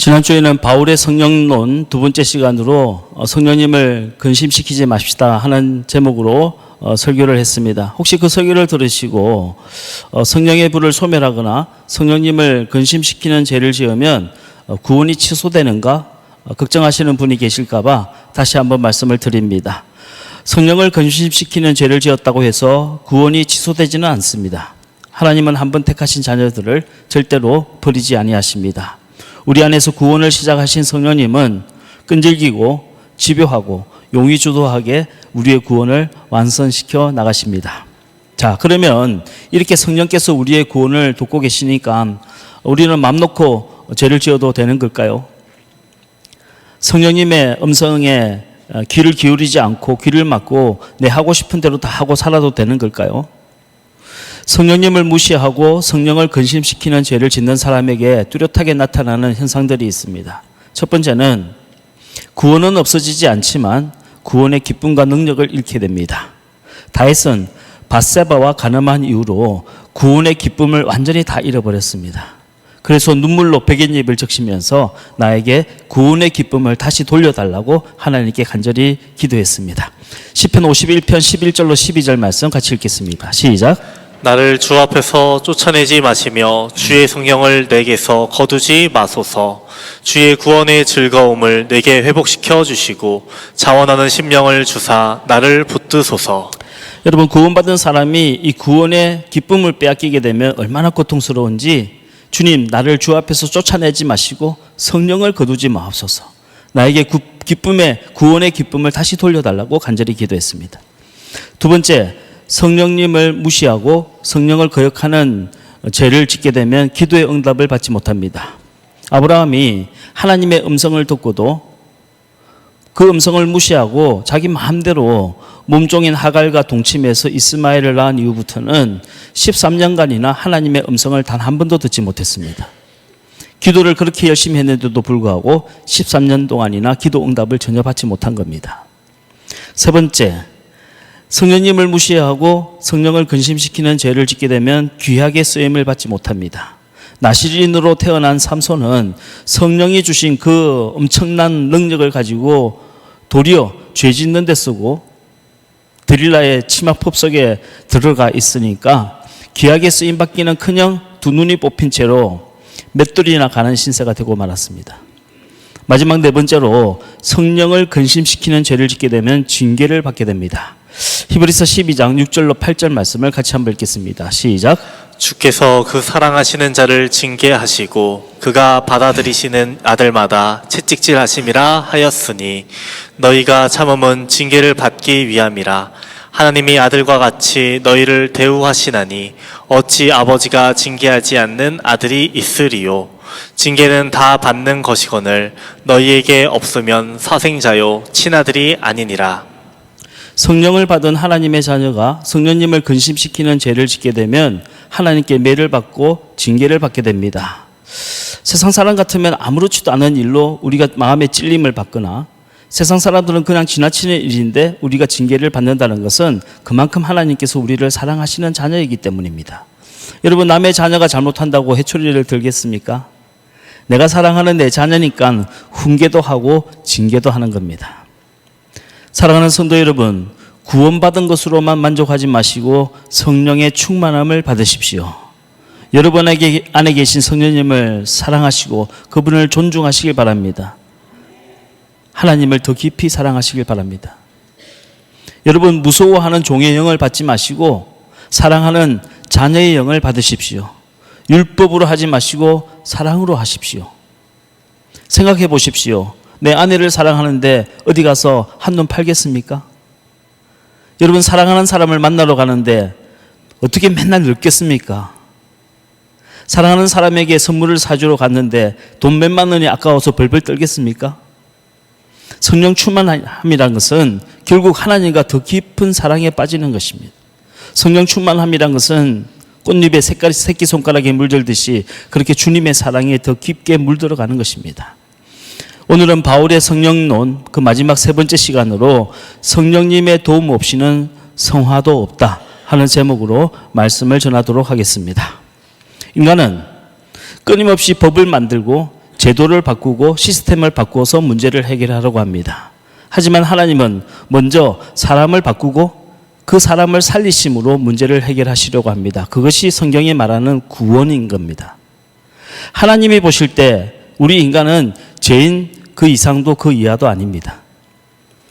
지난주에는 바울의 성령론 두 번째 시간으로 성령님을 근심시키지 맙시다 하는 제목으로 설교를 했습니다. 혹시 그 설교를 들으시고 성령의 불을 소멸하거나 성령님을 근심시키는 죄를 지으면 구원이 취소되는가 걱정하시는 분이 계실까 봐 다시 한번 말씀을 드립니다. 성령을 근심시키는 죄를 지었다고 해서 구원이 취소되지는 않습니다. 하나님은 한 번 택하신 자녀들을 절대로 버리지 아니하십니다. 우리 안에서 구원을 시작하신 성령님은 끈질기고 집요하고 용의주도하게 우리의 구원을 완성시켜 나가십니다. 자, 그러면 이렇게 성령께서 우리의 구원을 돕고 계시니까 우리는 맘 놓고 죄를 지어도 되는 걸까요? 성령님의 음성에 귀를 기울이지 않고 귀를 막고 내 하고 싶은 대로 다 하고 살아도 되는 걸까요? 성령님을 무시하고 성령을 근심시키는 죄를 짓는 사람에게 뚜렷하게 나타나는 현상들이 있습니다. 첫 번째는 구원은 없어지지 않지만 구원의 기쁨과 능력을 잃게 됩니다. 다윗은 밧세바와 간음한 이후로 구원의 기쁨을 완전히 다 잃어버렸습니다. 그래서 눈물로 베갯잎을 적시면서 나에게 구원의 기쁨을 다시 돌려달라고 하나님께 간절히 기도했습니다. 시편 51편 11절로 12절 말씀 같이 읽겠습니다. 시작. 나를 주 앞에서 쫓아내지 마시며 주의 성령을 내게서 거두지 마소서. 주의 구원의 즐거움을 내게 회복시켜 주시고 자원하는 심령을 주사 나를 붙드소서. 여러분, 구원받은 사람이 이 구원의 기쁨을 빼앗기게 되면 얼마나 고통스러운지 주님, 나를 주 앞에서 쫓아내지 마시고 성령을 거두지 마옵소서. 나에게 구원의 기쁨을 다시 돌려달라고 간절히 기도했습니다. 두 번째, 성령님을 무시하고 성령을 거역하는 죄를 짓게 되면 기도의 응답을 받지 못합니다. 아브라함이 하나님의 음성을 듣고도 그 음성을 무시하고 자기 마음대로 몸종인 하갈과 동침해서 이스마엘을 낳은 이후부터는 13년간이나 하나님의 음성을 단 한 번도 듣지 못했습니다. 기도를 그렇게 열심히 했는데도 불구하고 13년 동안이나 기도 응답을 전혀 받지 못한 겁니다. 세 번째, 성령님을 무시하고 성령을 근심시키는 죄를 짓게 되면 귀하게 쓰임을 받지 못합니다. 나시린으로 태어난 삼손은 성령이 주신 그 엄청난 능력을 가지고 도리어 죄 짓는 데 쓰고 드릴라의 치마법 속에 들어가 있으니까 귀하게 쓰임받기는커녕 두 눈이 뽑힌 채로 맷돌이나 가는 신세가 되고 말았습니다. 마지막 네 번째로 성령을 근심시키는 죄를 짓게 되면 징계를 받게 됩니다. 히브리서 12장 6절로 8절 말씀을 같이 한번 읽겠습니다. 시작. 주께서 그 사랑하시는 자를 징계하시고 그가 받아들이시는 아들마다 채찍질하심이라 하였으니 너희가 참음은 징계를 받기 위함이라. 하나님이 아들과 같이 너희를 대우하시나니 어찌 아버지가 징계하지 않는 아들이 있으리요. 징계는 다 받는 것이거늘 너희에게 없으면 사생자요 친아들이 아니니라. 성령을 받은 하나님의 자녀가 성령님을 근심시키는 죄를 짓게 되면 하나님께 매를 받고 징계를 받게 됩니다. 세상 사람 같으면 아무렇지도 않은 일로 우리가 마음의 찔림을 받거나 세상 사람들은 그냥 지나치는 일인데 우리가 징계를 받는다는 것은 그만큼 하나님께서 우리를 사랑하시는 자녀이기 때문입니다. 여러분, 남의 자녀가 잘못한다고 회초리를 들겠습니까? 내가 사랑하는 내 자녀니까 훈계도 하고 징계도 하는 겁니다. 사랑하는 성도 여러분, 구원받은 것으로만 만족하지 마시고 성령의 충만함을 받으십시오. 여러분 안에 계신 성령님을 사랑하시고 그분을 존중하시길 바랍니다. 하나님을 더 깊이 사랑하시길 바랍니다. 여러분, 무서워하는 종의 영을 받지 마시고 사랑하는 자녀의 영을 받으십시오. 율법으로 하지 마시고 사랑으로 하십시오. 생각해 보십시오. 내 아내를 사랑하는데 어디 가서 한눈 팔겠습니까? 여러분, 사랑하는 사람을 만나러 가는데 어떻게 맨날 늙겠습니까? 사랑하는 사람에게 선물을 사주러 갔는데 돈 몇만 원이 아까워서 벌벌 떨겠습니까? 성령 충만함이란 것은 결국 하나님과 더 깊은 사랑에 빠지는 것입니다. 성령 충만함이란 것은 꽃잎에 새끼손가락에 물들듯이 그렇게 주님의 사랑에 더 깊게 물들어가는 것입니다. 오늘은 바울의 성령론 그 마지막 세 번째 시간으로 성령님의 도움 없이는 성화도 없다 하는 제목으로 말씀을 전하도록 하겠습니다. 인간은 끊임없이 법을 만들고 제도를 바꾸고 시스템을 바꾸어서 문제를 해결하려고 합니다. 하지만 하나님은 먼저 사람을 바꾸고 그 사람을 살리심으로 문제를 해결하시려고 합니다. 그것이 성경이 말하는 구원인 겁니다. 하나님이 보실 때 우리 인간은 죄인 그 이상도 그 이하도 아닙니다.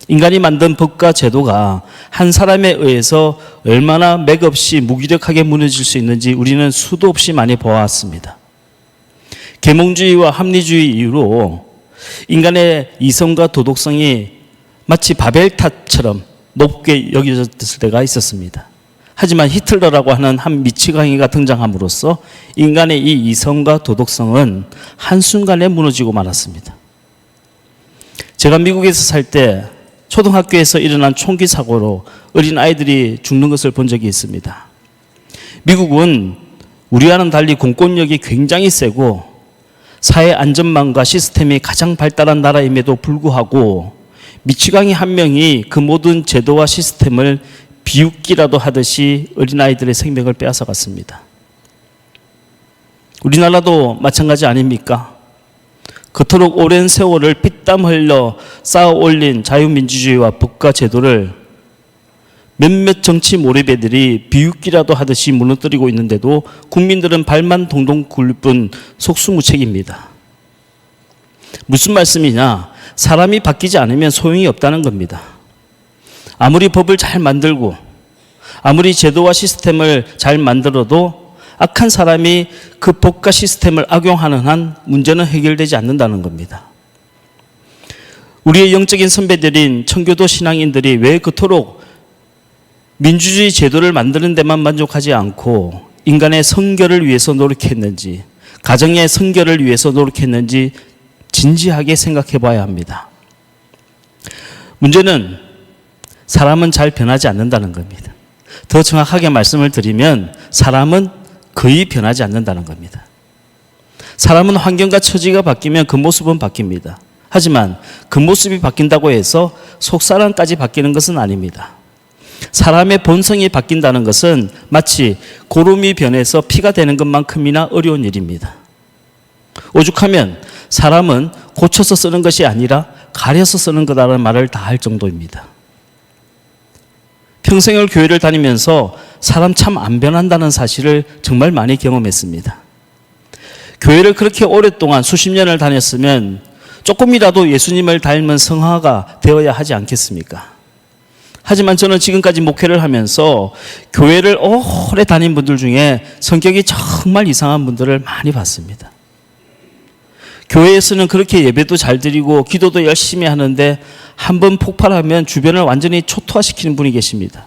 인간이 만든 법과 제도가 한 사람에 의해서 얼마나 맥없이 무기력하게 무너질 수 있는지 우리는 수도 없이 많이 보아왔습니다. 계몽주의와 합리주의 이후로 인간의 이성과 도덕성이 마치 바벨탑처럼 높게 여겨졌을 때가 있었습니다. 하지만 히틀러라고 하는 한 미치광이가 등장함으로써 인간의 이 이성과 도덕성은 한순간에 무너지고 말았습니다. 제가 미국에서 살 때 초등학교에서 일어난 총기 사고로 어린 아이들이 죽는 것을 본 적이 있습니다. 미국은 우리와는 달리 공권력이 굉장히 세고 사회 안전망과 시스템이 가장 발달한 나라임에도 불구하고 미치광이 한 명이 그 모든 제도와 시스템을 비웃기라도 하듯이 어린아이들의 생명을 빼앗아 갔습니다. 우리나라도 마찬가지 아닙니까? 그토록 오랜 세월을 피땀 흘려 쌓아 올린 자유민주주의와 법과 제도를 몇몇 정치 몰입애들이 비웃기라도 하듯이 무너뜨리고 있는데도 국민들은 발만 동동 굴릴 뿐 속수무책입니다. 무슨 말씀이냐? 사람이 바뀌지 않으면 소용이 없다는 겁니다. 아무리 법을 잘 만들고 아무리 제도와 시스템을 잘 만들어도 악한 사람이 그 법과 시스템을 악용하는 한 문제는 해결되지 않는다는 겁니다. 우리의 영적인 선배들인 청교도 신앙인들이 왜 그토록 민주주의 제도를 만드는 데만 만족하지 않고 인간의 성결을 위해서 노력했는지, 가정의 성결을 위해서 노력했는지 진지하게 생각해 봐야 합니다. 문제는 사람은 잘 변하지 않는다는 겁니다. 더 정확하게 말씀을 드리면 사람은 거의 변하지 않는다는 겁니다. 사람은 환경과 처지가 바뀌면 그 모습은 바뀝니다. 하지만 그 모습이 바뀐다고 해서 속사람까지 바뀌는 것은 아닙니다. 사람의 본성이 바뀐다는 것은 마치 고름이 변해서 피가 되는 것만큼이나 어려운 일입니다. 오죽하면 사람은 고쳐서 쓰는 것이 아니라 가려서 쓰는 거다라는 말을 다 할 정도입니다. 평생을 교회를 다니면서 사람 참 안 변한다는 사실을 정말 많이 경험했습니다. 교회를 그렇게 오랫동안 수십 년을 다녔으면 조금이라도 예수님을 닮은 성화가 되어야 하지 않겠습니까? 하지만 저는 지금까지 목회를 하면서 교회를 오래 다닌 분들 중에 성격이 정말 이상한 분들을 많이 봤습니다. 교회에서는 그렇게 예배도 잘 드리고 기도도 열심히 하는데 한번 폭발하면 주변을 완전히 초토화시키는 분이 계십니다.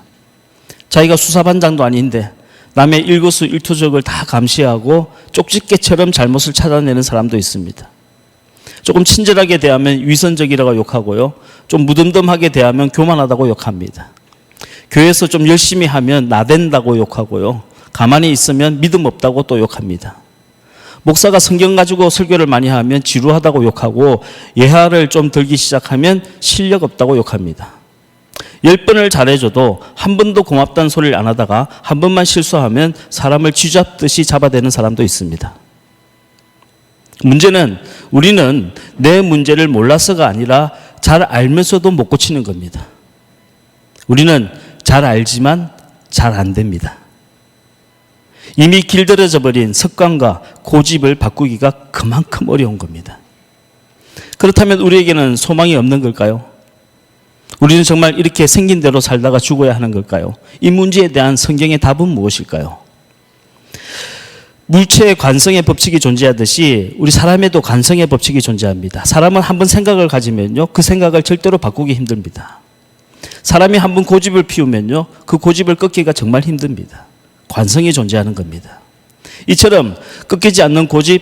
자기가 수사반장도 아닌데 남의 일거수일투족을 다 감시하고 쪽집게처럼 잘못을 찾아내는 사람도 있습니다. 조금 친절하게 대하면 위선적이라고 욕하고요. 좀 무덤덤하게 대하면 교만하다고 욕합니다. 교회에서 좀 열심히 하면 나댄다고 욕하고요. 가만히 있으면 믿음 없다고 또 욕합니다. 목사가 성경 가지고 설교를 많이 하면 지루하다고 욕하고 예화를 좀 들기 시작하면 실력 없다고 욕합니다. 10번을 잘해줘도 한 번도 고맙다는 소리를 안 하다가 한 번만 실수하면 사람을 쥐잡듯이 잡아대는 사람도 있습니다. 문제는 우리는 내 문제를 몰라서가 아니라 잘 알면서도 못 고치는 겁니다. 우리는 잘 알지만 잘 안 됩니다. 이미 길들여져 버린 습관과 고집을 바꾸기가 그만큼 어려운 겁니다. 그렇다면 우리에게는 소망이 없는 걸까요? 우리는 정말 이렇게 생긴 대로 살다가 죽어야 하는 걸까요? 이 문제에 대한 성경의 답은 무엇일까요? 물체의 관성의 법칙이 존재하듯이 우리 사람에도 관성의 법칙이 존재합니다. 사람은 한번 생각을 가지면요, 그 생각을 절대로 바꾸기 힘듭니다. 사람이 한번 고집을 피우면요, 그 고집을 꺾기가 정말 힘듭니다. 관성이 존재하는 겁니다. 이처럼 꺾이지 않는 고집,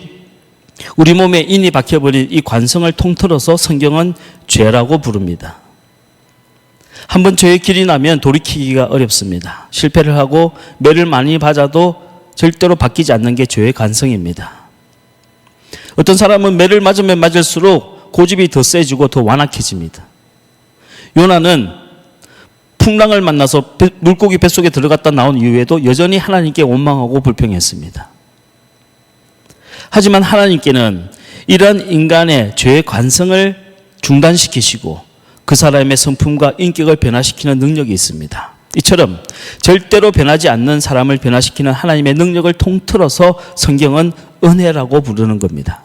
우리 몸에 인이 박혀버린 이 관성을 통틀어서 성경은 죄라고 부릅니다. 한번 죄의 길이 나면 돌이키기가 어렵습니다. 실패를 하고 매를 많이 맞아도 절대로 바뀌지 않는 게 죄의 관성입니다. 어떤 사람은 매를 맞으면 맞을수록 고집이 더 세지고 더 완악해집니다. 요나는 풍랑을 만나서 물고기 뱃속에 들어갔다 나온 이후에도 여전히 하나님께 원망하고 불평했습니다. 하지만 하나님께는 이러한 인간의 죄의 관성을 중단시키시고 그 사람의 성품과 인격을 변화시키는 능력이 있습니다. 이처럼 절대로 변하지 않는 사람을 변화시키는 하나님의 능력을 통틀어서 성경은 은혜라고 부르는 겁니다.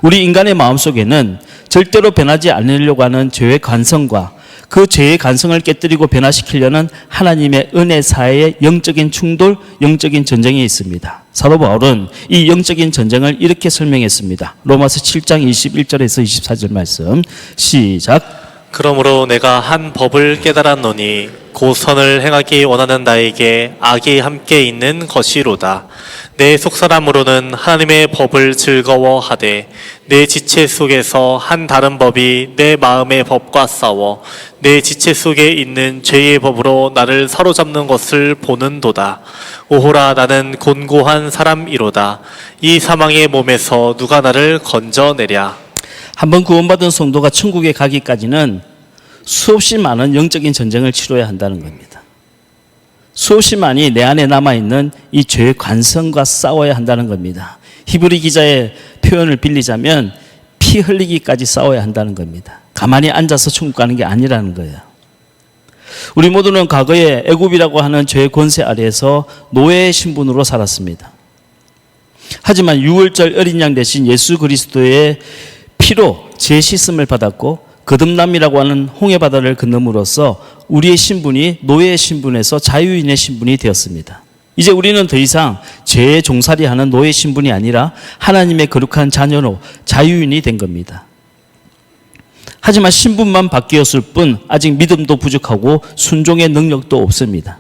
우리 인간의 마음속에는 절대로 변하지 않으려고 하는 죄의 관성과 그 죄의 관성을 깨뜨리고 변화시키려는 하나님의 은혜 사이의 영적인 충돌, 영적인 전쟁이 있습니다. 사도 바울은 이 영적인 전쟁을 이렇게 설명했습니다. 로마서 7장 21절에서 24절 말씀 시작. 그러므로 내가 한 법을 깨달았노니 곧 선을 행하기 원하는 나에게 악이 함께 있는 것이로다. 내 속사람으로는 하나님의 법을 즐거워하되 내 지체 속에서 한 다른 법이 내 마음의 법과 싸워 내 지체 속에 있는 죄의 법으로 나를 사로잡는 것을 보는도다. 오호라 나는 곤고한 사람이로다. 이 사망의 몸에서 누가 나를 건져내랴. 한번 구원받은 성도가 천국에 가기까지는 수없이 많은 영적인 전쟁을 치러야 한다는 겁니다. 수없이 많이 내 안에 남아있는 이 죄의 관성과 싸워야 한다는 겁니다. 히브리 기자의 표현을 빌리자면 피 흘리기까지 싸워야 한다는 겁니다. 가만히 앉아서 천국 가는 게 아니라는 거예요. 우리 모두는 과거에 애굽이라고 하는 죄의 권세 아래에서 노예의 신분으로 살았습니다. 하지만 유월절 어린 양 대신 예수 그리스도의 피로 죄 씻음을 받았고 거듭남이라고 하는 홍해 바다를 건너므로써 우리의 신분이 노예의 신분에서 자유인의 신분이 되었습니다. 이제 우리는 더 이상 죄의 종살이하는 노예 신분이 아니라 하나님의 거룩한 자녀로 자유인이 된 겁니다. 하지만 신분만 바뀌었을 뿐 아직 믿음도 부족하고 순종의 능력도 없습니다.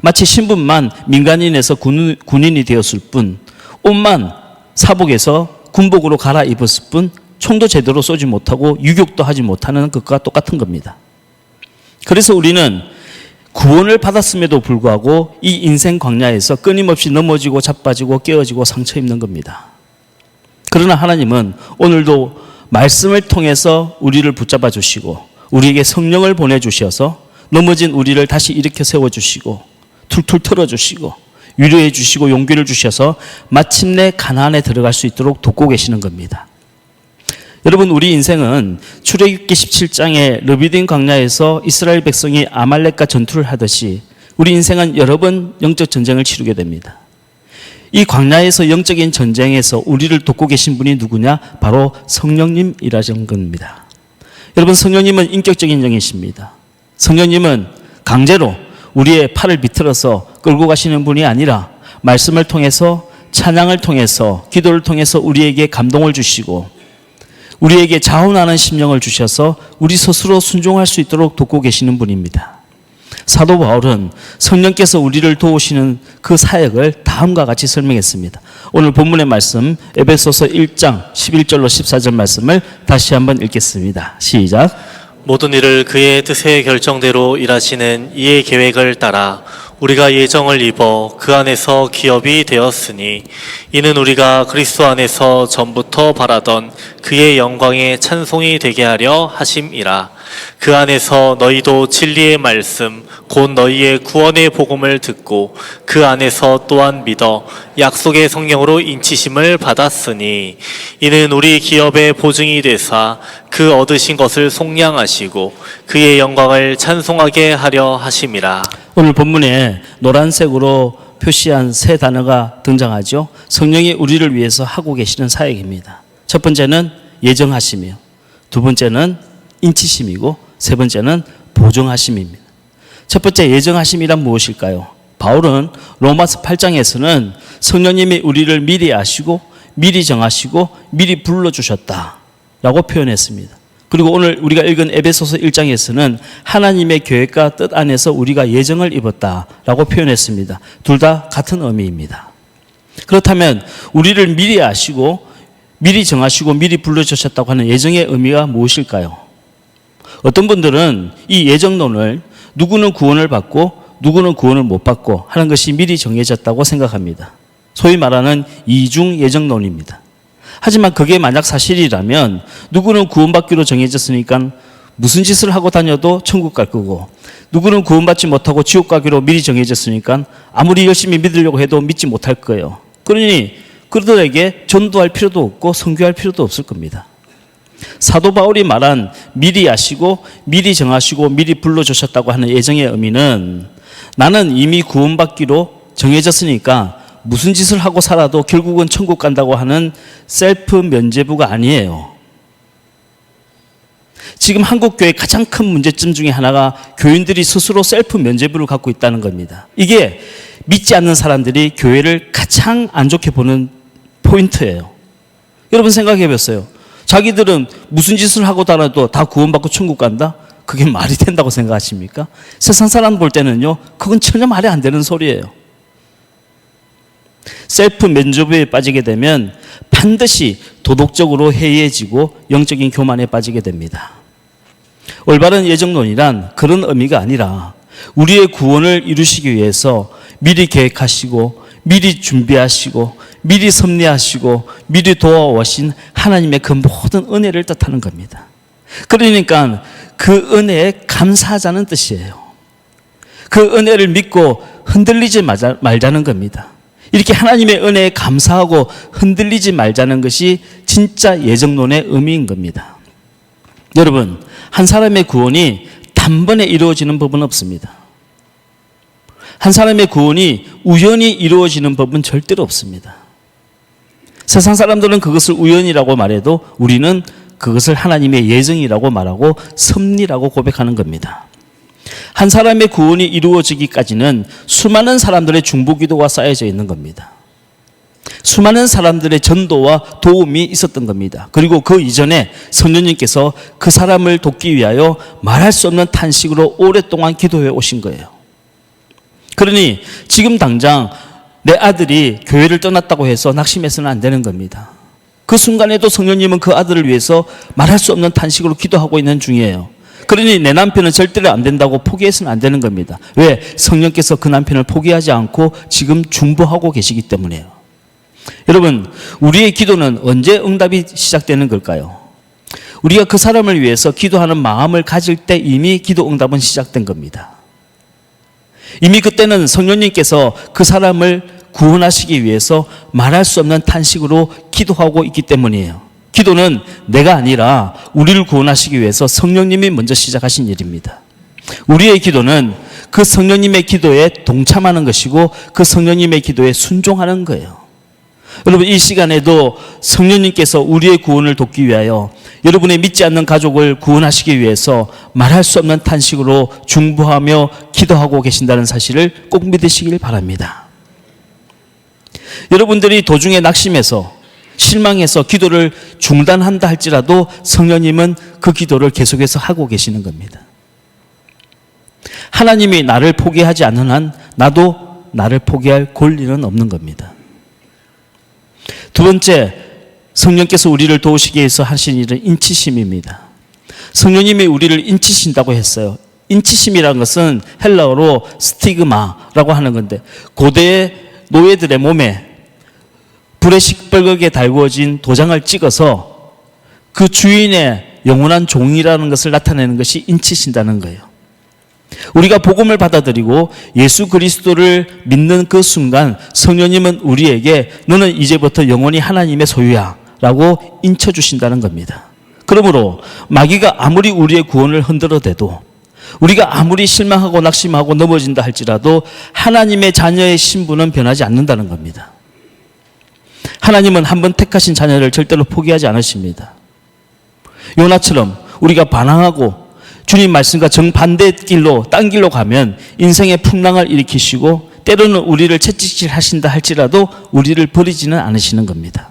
마치 신분만 민간인에서 군인이 되었을 뿐 옷만 사복에서 군복으로 갈아입었을 뿐 총도 제대로 쏘지 못하고 유격도 하지 못하는 것과 똑같은 겁니다. 그래서 우리는 구원을 받았음에도 불구하고 이 인생 광야에서 끊임없이 넘어지고 자빠지고 깨어지고 상처 입는 겁니다. 그러나 하나님은 오늘도 말씀을 통해서 우리를 붙잡아 주시고 우리에게 성령을 보내주셔서 넘어진 우리를 다시 일으켜 세워주시고 툴툴 털어주시고 위로해 주시고 용기를 주셔서 마침내 가나안에 들어갈 수 있도록 돕고 계시는 겁니다. 여러분, 우리 인생은 출애굽기 17장의 르비딤 광야에서 이스라엘 백성이 아말렉과 전투를 하듯이 우리 인생은 여러 번 영적 전쟁을 치르게 됩니다. 이 광야에서 영적인 전쟁에서 우리를 돕고 계신 분이 누구냐? 바로 성령님이라는 겁니다. 여러분, 성령님은 인격적인 영이십니다. 성령님은 강제로 우리의 팔을 비틀어서 끌고 가시는 분이 아니라 말씀을 통해서, 찬양을 통해서, 기도를 통해서 우리에게 감동을 주시고 우리에게 자원하는 심령을 주셔서 우리 스스로 순종할 수 있도록 돕고 계시는 분입니다. 사도 바울은 성령께서 우리를 도우시는 그 사역을 다음과 같이 설명했습니다. 오늘 본문의 말씀 에베소서 1장 11절로 14절 말씀을 다시 한번 읽겠습니다. 시작. 모든 일을 그의 뜻의 결정대로 일하시는 이의 계획을 따라 우리가 예정을 입어 그 안에서 기업이 되었으니 이는 우리가 그리스도 안에서 전부터 바라던 그의 영광의 찬송이 되게 하려 하심이라. 그 안에서 너희도 진리의 말씀 곧 너희의 구원의 복음을 듣고 그 안에서 또한 믿어 약속의 성령으로 인치심을 받았으니 이는 우리 기업의 보증이 되사 그 얻으신 것을 속량하시고 그의 영광을 찬송하게 하려 하심이라. 오늘 본문에 노란색으로 표시한 세 단어가 등장하죠. 성령이 우리를 위해서 하고 계시는 사역입니다. 첫 번째는 예정하심이요, 두 번째는 인치심이고 세 번째는 보증하심입니다. 첫 번째 예정하심이란 무엇일까요? 바울은 로마서 8장에서는 성령님이 우리를 미리 아시고 미리 정하시고 미리 불러주셨다라고 표현했습니다. 그리고 오늘 우리가 읽은 에베소서 1장에서는 하나님의 계획과 뜻 안에서 우리가 예정을 입었다라고 표현했습니다. 둘 다 같은 의미입니다. 그렇다면 우리를 미리 아시고 미리 정하시고 미리 불러주셨다고 하는 예정의 의미가 무엇일까요? 어떤 분들은 이 예정론을 누구는 구원을 받고 누구는 구원을 못 받고 하는 것이 미리 정해졌다고 생각합니다. 소위 말하는 이중 예정론입니다. 하지만 그게 만약 사실이라면 누구는 구원받기로 정해졌으니까 무슨 짓을 하고 다녀도 천국 갈 거고 누구는 구원받지 못하고 지옥 가기로 미리 정해졌으니까 아무리 열심히 믿으려고 해도 믿지 못할 거예요. 그러니 그들에게 전도할 필요도 없고 선교할 필요도 없을 겁니다. 사도 바울이 말한 미리 아시고 미리 정하시고 미리 불러주셨다고 하는 예정의 의미는 나는 이미 구원받기로 정해졌으니까 무슨 짓을 하고 살아도 결국은 천국 간다고 하는 셀프 면죄부가 아니에요. 지금 한국교회의 가장 큰 문제점 중에 하나가 교인들이 스스로 셀프 면죄부를 갖고 있다는 겁니다. 이게 믿지 않는 사람들이 교회를 가장 안 좋게 보는 포인트예요. 여러분 생각해 보세요. 자기들은 무슨 짓을 하고 다녀도 다 구원받고 천국 간다? 그게 말이 된다고 생각하십니까? 세상 사람 볼 때는요, 그건 전혀 말이 안 되는 소리예요. 셀프 면죄부에 빠지게 되면 반드시 도덕적으로 해이해지고 영적인 교만에 빠지게 됩니다. 올바른 예정론이란 그런 의미가 아니라 우리의 구원을 이루시기 위해서 미리 계획하시고 미리 준비하시고 미리 섭리하시고 미리 도와오신 하나님의 그 모든 은혜를 뜻하는 겁니다. 그러니까 그 은혜에 감사하자는 뜻이에요. 그 은혜를 믿고 흔들리지 말자는 겁니다. 이렇게 하나님의 은혜에 감사하고 흔들리지 말자는 것이 진짜 예정론의 의미인 겁니다. 여러분, 한 사람의 구원이 단번에 이루어지는 법은 없습니다. 한 사람의 구원이 우연히 이루어지는 법은 절대로 없습니다. 세상 사람들은 그것을 우연이라고 말해도 우리는 그것을 하나님의 예정이라고 말하고 섭리라고 고백하는 겁니다. 한 사람의 구원이 이루어지기까지는 수많은 사람들의 중보기도가 쌓여져 있는 겁니다. 수많은 사람들의 전도와 도움이 있었던 겁니다. 그리고 그 이전에 성령님께서 그 사람을 돕기 위하여 말할 수 없는 탄식으로 오랫동안 기도해 오신 거예요. 그러니 지금 당장 내 아들이 교회를 떠났다고 해서 낙심해서는 안 되는 겁니다. 그 순간에도 성령님은 그 아들을 위해서 말할 수 없는 탄식으로 기도하고 있는 중이에요. 그러니 내 남편은 절대로 안 된다고 포기해서는 안 되는 겁니다. 왜? 성령께서 그 남편을 포기하지 않고 지금 중보하고 계시기 때문이에요. 여러분, 우리의 기도는 언제 응답이 시작되는 걸까요? 우리가 그 사람을 위해서 기도하는 마음을 가질 때 이미 기도 응답은 시작된 겁니다. 이미 그때는 성령님께서 그 사람을 구원하시기 위해서 말할 수 없는 탄식으로 기도하고 있기 때문이에요. 기도는 내가 아니라 우리를 구원하시기 위해서 성령님이 먼저 시작하신 일입니다. 우리의 기도는 그 성령님의 기도에 동참하는 것이고 그 성령님의 기도에 순종하는 거예요. 여러분, 이 시간에도 성령님께서 우리의 구원을 돕기 위하여 여러분의 믿지 않는 가족을 구원하시기 위해서 말할 수 없는 탄식으로 중보하며 기도하고 계신다는 사실을 꼭 믿으시길 바랍니다. 여러분들이 도중에 낙심해서 실망해서 기도를 중단한다 할지라도 성령님은 그 기도를 계속해서 하고 계시는 겁니다. 하나님이 나를 포기하지 않는 한 나도 나를 포기할 권리는 없는 겁니다. 두 번째, 성령께서 우리를 도우시기 위해서 하신 일은 인치심입니다. 성령님이 우리를 인치신다고 했어요. 인치심이라는 것은 헬라어로 스티그마라고 하는 건데, 고대의 노예들의 몸에 불의 시뻘겋게 달구어진 도장을 찍어서 그 주인의 영원한 종이라는 것을 나타내는 것이 인치신다는 거예요. 우리가 복음을 받아들이고 예수 그리스도를 믿는 그 순간 성령님은 우리에게 너는 이제부터 영원히 하나님의 소유야 라고 인쳐주신다는 겁니다. 그러므로 마귀가 아무리 우리의 구원을 흔들어대도, 우리가 아무리 실망하고 낙심하고 넘어진다 할지라도 하나님의 자녀의 신분은 변하지 않는다는 겁니다. 하나님은 한번 택하신 자녀를 절대로 포기하지 않으십니다. 요나처럼 우리가 반항하고 주님 말씀과 정반대 길로, 딴 길로 가면 인생의 풍랑을 일으키시고 때로는 우리를 채찍질 하신다 할지라도 우리를 버리지는 않으시는 겁니다.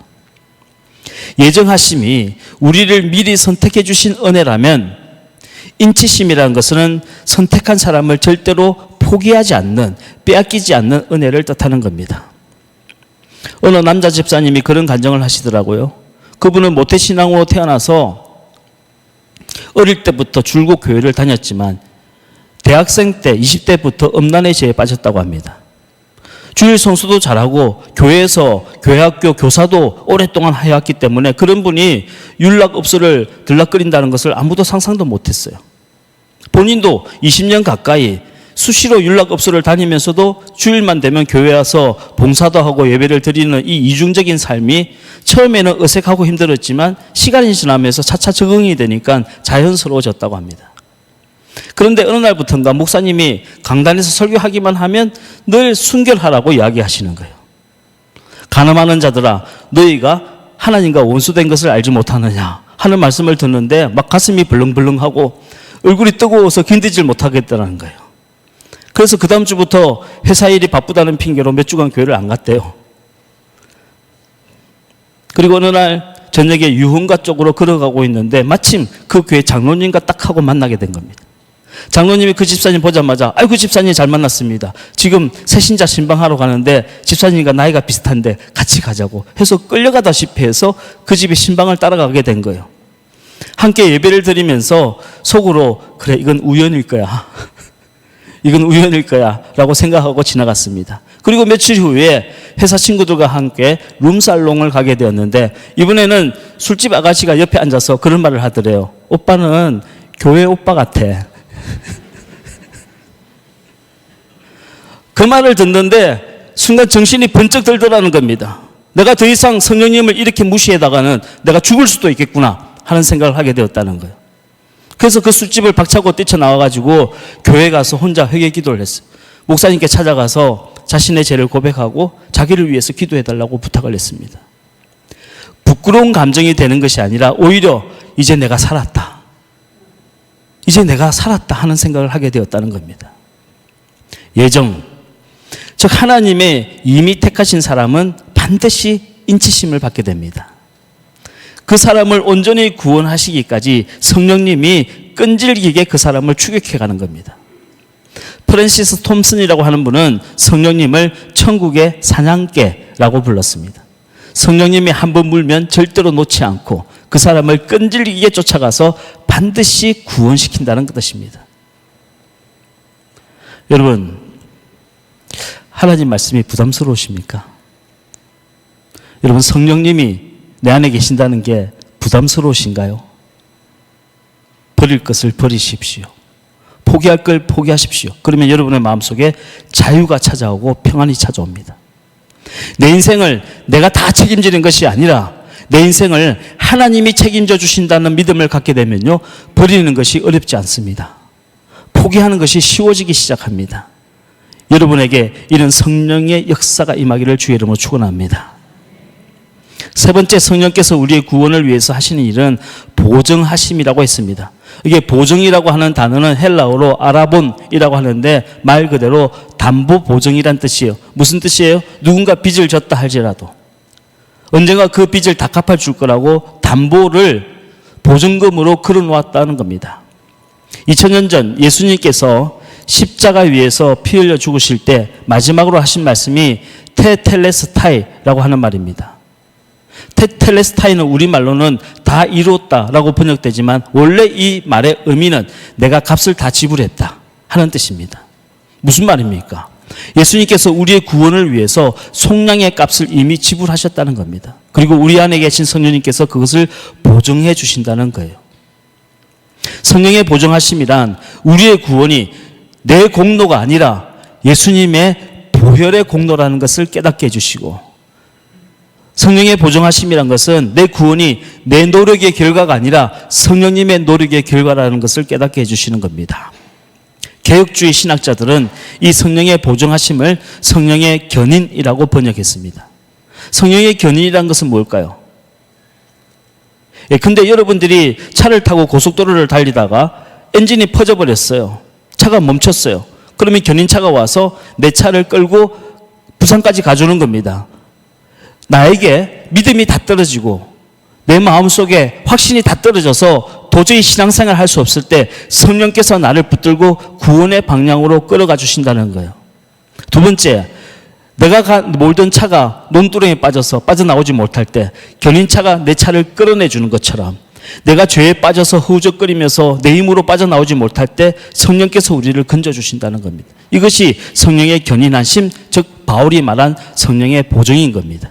예정하심이 우리를 미리 선택해 주신 은혜라면 인치심이라는 것은 선택한 사람을 절대로 포기하지 않는, 빼앗기지 않는 은혜를 뜻하는 겁니다. 어느 남자 집사님이 그런 간증을 하시더라고요. 그분은 모태신앙으로 태어나서 어릴 때부터 줄곧 교회를 다녔지만 대학생 때 20대부터 음란의 죄에 빠졌다고 합니다. 주일 성수도 잘하고 교회에서 교회학교 교사도 오랫동안 해왔기 때문에 그런 분이 윤락업소를 들락거린다는 것을 아무도 상상도 못했어요. 본인도 20년 가까이 수시로 윤락업소를 다니면서도 주일만 되면 교회 와서 봉사도 하고 예배를 드리는 이 이중적인 삶이 처음에는 어색하고 힘들었지만 시간이 지나면서 차차 적응이 되니까 자연스러워졌다고 합니다. 그런데 어느 날부터인가 목사님이 강단에서 설교하기만 하면 늘 순결하라고 이야기하시는 거예요. 가늠하는 자들아, 너희가 하나님과 원수된 것을 알지 못하느냐 하는 말씀을 듣는데 막 가슴이 벌렁벌렁하고 얼굴이 뜨거워서 견디질 못하겠다는 거예요. 그래서 그 다음 주부터 회사 일이 바쁘다는 핑계로 몇 주간 교회를 안 갔대요. 그리고 어느 날 저녁에 유흥가 쪽으로 걸어가고 있는데 마침 그 교회 장로님과 딱 하고 만나게 된 겁니다. 장로님이 그 집사님 보자마자 아이고 집사님 잘 만났습니다. 지금 새신자 신방하러 가는데 집사님과 나이가 비슷한데 같이 가자고 해서 끌려가다시피 해서 그 집에 신방을 따라가게 된 거예요. 함께 예배를 드리면서 속으로 그래 이건 우연일 거야. 이건 우연일 거야 라고 생각하고 지나갔습니다. 그리고 며칠 후에 회사 친구들과 함께 룸살롱을 가게 되었는데 이번에는 술집 아가씨가 옆에 앉아서 그런 말을 하더래요. 오빠는 교회 오빠 같아. 그 말을 듣는데 순간 정신이 번쩍 들더라는 겁니다. 내가 더 이상 성령님을 이렇게 무시하다가는 내가 죽을 수도 있겠구나 하는 생각을 하게 되었다는 거예요. 그래서 그 술집을 박차고 뛰쳐나와가지고 교회 가서 혼자 회개 기도를 했어요. 목사님께 찾아가서 자신의 죄를 고백하고 자기를 위해서 기도해달라고 부탁을 했습니다. 부끄러운 감정이 되는 것이 아니라 오히려 이제 내가 살았다. 이제 내가 살았다 하는 생각을 하게 되었다는 겁니다. 예정, 즉 하나님의 이미 택하신 사람은 반드시 인치심을 받게 됩니다. 그 사람을 온전히 구원하시기까지 성령님이 끈질기게 그 사람을 추격해 가는 겁니다. 프랜시스 톰슨이라고 하는 분은 성령님을 천국의 사냥개라고 불렀습니다. 성령님이 한번 물면 절대로 놓지 않고 그 사람을 끈질기게 쫓아가서 반드시 구원시킨다는 뜻입니다. 여러분, 하나님 말씀이 부담스러우십니까? 여러분, 성령님이 내 안에 계신다는 게 부담스러우신가요? 버릴 것을 버리십시오. 포기할 걸 포기하십시오. 그러면 여러분의 마음속에 자유가 찾아오고 평안이 찾아옵니다. 내 인생을 내가 다 책임지는 것이 아니라 내 인생을 하나님이 책임져 주신다는 믿음을 갖게 되면요, 버리는 것이 어렵지 않습니다. 포기하는 것이 쉬워지기 시작합니다. 여러분에게 이런 성령의 역사가 임하기를 주의 이름으로 축원합니다. 세 번째, 성령께서 우리의 구원을 위해서 하시는 일은 보증하심이라고 했습니다. 이게 보증이라고 하는 단어는 헬라어로 아라본이라고 하는데 말 그대로 담보 보증이란 뜻이에요. 무슨 뜻이에요? 누군가 빚을 졌다 할지라도 언젠가 그 빚을 다 갚아 줄 거라고 담보를 보증금으로 걸어 놓았다는 겁니다. 2000년 전 예수님께서 십자가 위에서 피 흘려 죽으실 때 마지막으로 하신 말씀이 테텔레스타이라고 하는 말입니다. 테텔레스타이는 우리말로는 다 이루었다라고 번역되지만 원래 이 말의 의미는 내가 값을 다 지불했다 하는 뜻입니다. 무슨 말입니까? 예수님께서 우리의 구원을 위해서 속량의 값을 이미 지불하셨다는 겁니다. 그리고 우리 안에 계신 성령님께서 그것을 보증해 주신다는 거예요. 성령의 보증하심이란 우리의 구원이 내 공로가 아니라 예수님의 보혈의 공로라는 것을 깨닫게 해주시고, 성령의 보증하심이란 것은 내 구원이 내 노력의 결과가 아니라 성령님의 노력의 결과라는 것을 깨닫게 해주시는 겁니다. 개혁주의 신학자들은 이 성령의 보증하심을 성령의 견인이라고 번역했습니다. 성령의 견인이란 것은 뭘까요? 근데 여러분들이 차를 타고 고속도로를 달리다가 엔진이 퍼져버렸어요. 차가 멈췄어요. 그러면 견인차가 와서 내 차를 끌고 부산까지 가주는 겁니다. 나에게 믿음이 다 떨어지고 내 마음속에 확신이 다 떨어져서 도저히 신앙생활을 할 수 없을 때 성령께서 나를 붙들고 구원의 방향으로 끌어가 주신다는 거예요. 두 번째, 내가 몰던 차가 논두렁에 빠져서 빠져나오지 못할 때 견인차가 내 차를 끌어내 주는 것처럼 내가 죄에 빠져서 허우적거리면서 내 힘으로 빠져나오지 못할 때 성령께서 우리를 건져주신다는 겁니다. 이것이 성령의 견인하심, 즉 바울이 말한 성령의 보증인 겁니다.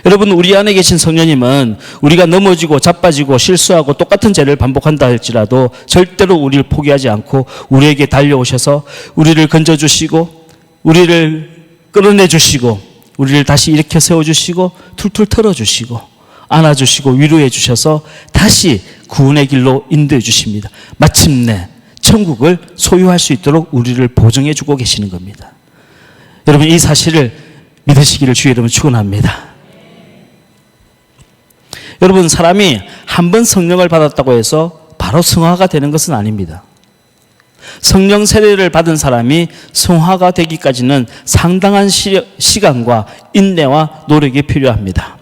여러분, 우리 안에 계신 성령님은 우리가 넘어지고 자빠지고 실수하고 똑같은 죄를 반복한다 할지라도 절대로 우리를 포기하지 않고 우리에게 달려오셔서 우리를 건져주시고 우리를 끌어내주시고 우리를 다시 일으켜 세워주시고 툴툴 털어주시고 안아주시고 위로해 주셔서 다시 구원의 길로 인도해 주십니다. 마침내 천국을 소유할 수 있도록 우리를 보증해 주고 계시는 겁니다. 여러분, 이 사실을 믿으시기를 주의 이름으로 축원합니다. 여러분, 사람이 한 번 성령을 받았다고 해서 바로 성화가 되는 것은 아닙니다. 성령 세례를 받은 사람이 성화가 되기까지는 상당한 시간과 인내와 노력이 필요합니다.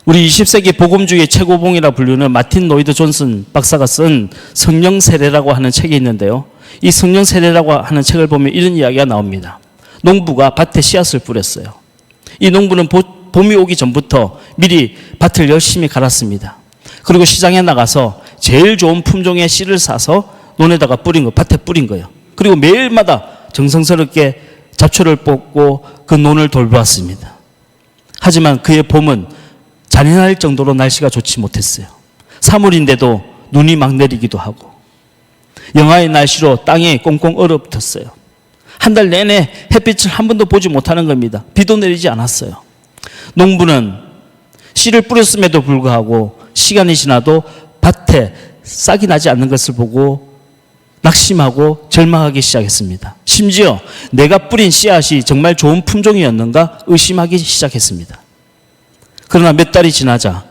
우리 20세기 복음주의 최고봉이라 불리는 마틴 로이드 존슨 박사가 쓴 성령 세례라고 하는 책이 있는데요. 이 성령 세례라고 하는 책을 보면 이런 이야기가 나옵니다. 농부가 밭에 씨앗을 뿌렸어요. 이 농부는 봄이 오기 전부터 미리 밭을 열심히 갈았습니다. 그리고 시장에 나가서 제일 좋은 품종의 씨를 사서 논에다가 뿌린 거, 밭에 뿌린 거예요. 그리고 매일마다 정성스럽게 잡초를 뽑고 그 논을 돌보았습니다. 하지만 그의 봄은 잔인할 정도로 날씨가 좋지 못했어요. 3월인데도 눈이 막 내리기도 하고 영하의 날씨로 땅이 꽁꽁 얼어붙었어요. 한 달 내내 햇빛을 한 번도 보지 못하는 겁니다. 비도 내리지 않았어요. 농부는 씨를 뿌렸음에도 불구하고 시간이 지나도 밭에 싹이 나지 않는 것을 보고 낙심하고 절망하기 시작했습니다. 심지어 내가 뿌린 씨앗이 정말 좋은 품종이었는가 의심하기 시작했습니다. 그러나 몇 달이 지나자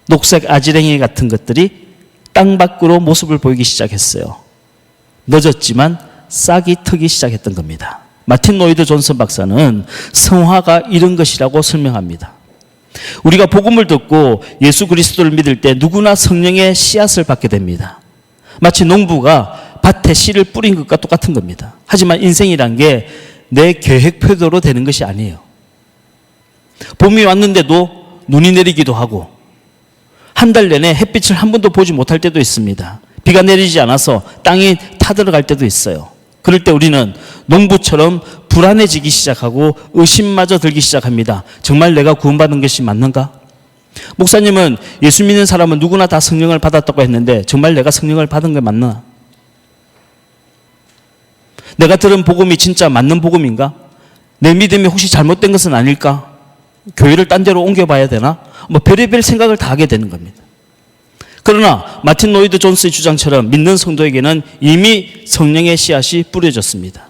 녹색 아지랭이 같은 것들이 땅 밖으로 모습을 보이기 시작했어요. 늦었지만 싹이 트기 시작했던 겁니다. 마틴 로이드 존슨 박사는 성화가 이런 것이라고 설명합니다. 우리가 복음을 듣고 예수 그리스도를 믿을 때 누구나 성령의 씨앗을 받게 됩니다. 마치 농부가 밭에 씨를 뿌린 것과 똑같은 겁니다. 하지만 인생이란 게 내 계획표대로 되는 것이 아니에요. 봄이 왔는데도 눈이 내리기도 하고 한 달 내내 햇빛을 한 번도 보지 못할 때도 있습니다. 비가 내리지 않아서 땅이 타들어갈 때도 있어요. 그럴 때 우리는 농부처럼 불안해지기 시작하고 의심마저 들기 시작합니다. 정말 내가 구원받은 것이 맞는가? 목사님은 예수 믿는 사람은 누구나 다 성령을 받았다고 했는데 정말 내가 성령을 받은 게 맞나? 내가 들은 복음이 진짜 맞는 복음인가? 내 믿음이 혹시 잘못된 것은 아닐까? 교회를 딴 데로 옮겨봐야 되나? 뭐 별의별 생각을 다 하게 되는 겁니다. 그러나 마틴 로이드 존스의 주장처럼 믿는 성도에게는 이미 성령의 씨앗이 뿌려졌습니다.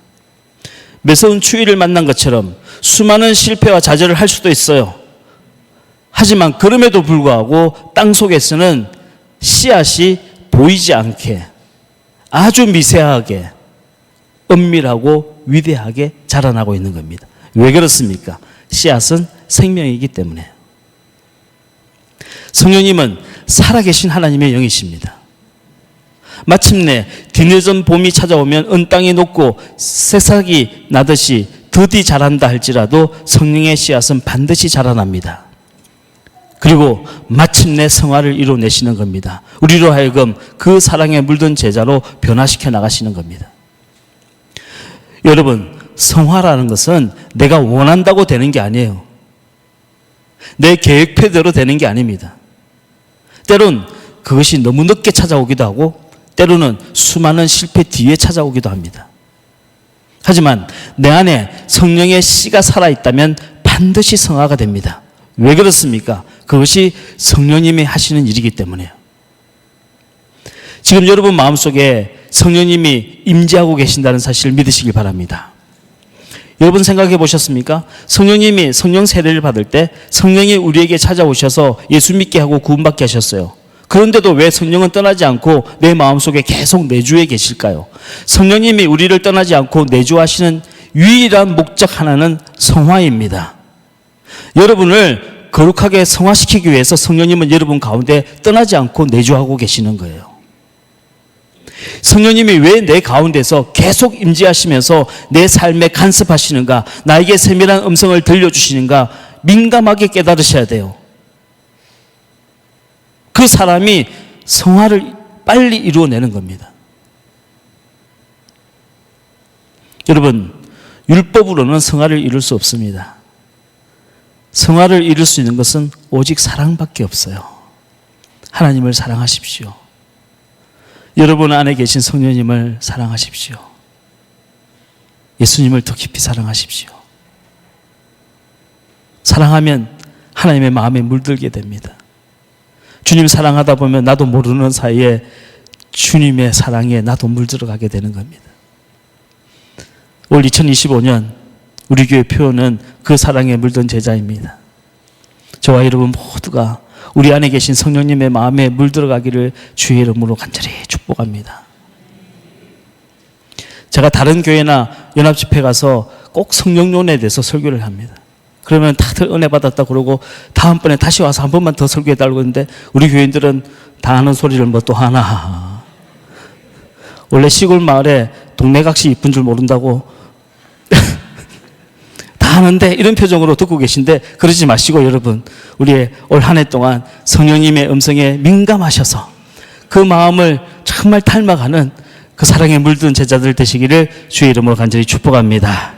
매서운 추위를 만난 것처럼 수많은 실패와 좌절을 할 수도 있어요. 하지만 그럼에도 불구하고 땅 속에서는 씨앗이 보이지 않게 아주 미세하게 은밀하고 위대하게 자라나고 있는 겁니다. 왜 그렇습니까? 씨앗은 생명이기 때문에. 성령님은 살아계신 하나님의 영이십니다. 마침내 뒤늦은 봄이 찾아오면 은 땅이 녹고 새싹이 나듯이 더디 자란다 할지라도 성령의 씨앗은 반드시 자라납니다. 그리고 마침내 성화를 이뤄내시는 겁니다. 우리로 하여금 그 사랑에 물든 제자로 변화시켜 나가시는 겁니다. 여러분, 성화라는 것은 내가 원한다고 되는 게 아니에요. 내 계획표대로 되는 게 아닙니다. 때론 그것이 너무 늦게 찾아오기도 하고 때로는 수많은 실패 뒤에 찾아오기도 합니다. 하지만 내 안에 성령의 씨가 살아있다면 반드시 성화가 됩니다. 왜 그렇습니까? 그것이 성령님이 하시는 일이기 때문에요. 지금 여러분 마음속에 성령님이 임재하고 계신다는 사실을 믿으시길 바랍니다. 여러분 생각해 보셨습니까? 성령님이 성령 세례를 받을 때 성령이 우리에게 찾아오셔서 예수 믿게 하고 구원받게 하셨어요. 그런데도 왜 성령은 떠나지 않고 내 마음속에 계속 내주해 계실까요? 성령님이 우리를 떠나지 않고 내주하시는 유일한 목적 하나는 성화입니다. 여러분을 거룩하게 성화시키기 위해서 성령님은 여러분 가운데 떠나지 않고 내주하고 계시는 거예요. 성령님이 왜 내 가운데서 계속 임재하시면서 내 삶에 간섭하시는가, 나에게 세밀한 음성을 들려주시는가 민감하게 깨달으셔야 돼요. 그 사람이 성화를 빨리 이루어내는 겁니다. 여러분, 율법으로는 성화를 이룰 수 없습니다. 성화를 이룰 수 있는 것은 오직 사랑밖에 없어요. 하나님을 사랑하십시오. 여러분 안에 계신 성령님을 사랑하십시오. 예수님을 더 깊이 사랑하십시오. 사랑하면 하나님의 마음에 물들게 됩니다. 주님 사랑하다 보면 나도 모르는 사이에 주님의 사랑에 나도 물들어가게 되는 겁니다. 올 2025년 우리 교회 표어는 그 사랑에 물든 제자입니다. 저와 여러분 모두가 우리 안에 계신 성령님의 마음에 물들어가기를 주의 이름으로 간절히 축복합니다. 제가 다른 교회나 연합집회 가서 꼭 성령론에 대해서 설교를 합니다. 그러면 다들 은혜 받았다 그러고 다음번에 다시 와서 한 번만 더 설교해달라고 했는데 우리 교인들은 다 하는 소리를 뭐 또 하나. 원래 시골 마을에 동네각시 이쁜 줄 모른다고 다 하는데 이런 표정으로 듣고 계신데 그러지 마시고 여러분 우리의 올 한 해 동안 성령님의 음성에 민감하셔서 그 마음을 정말 닮아가는 그 사랑에 물든 제자들 되시기를 주의 이름으로 간절히 축복합니다.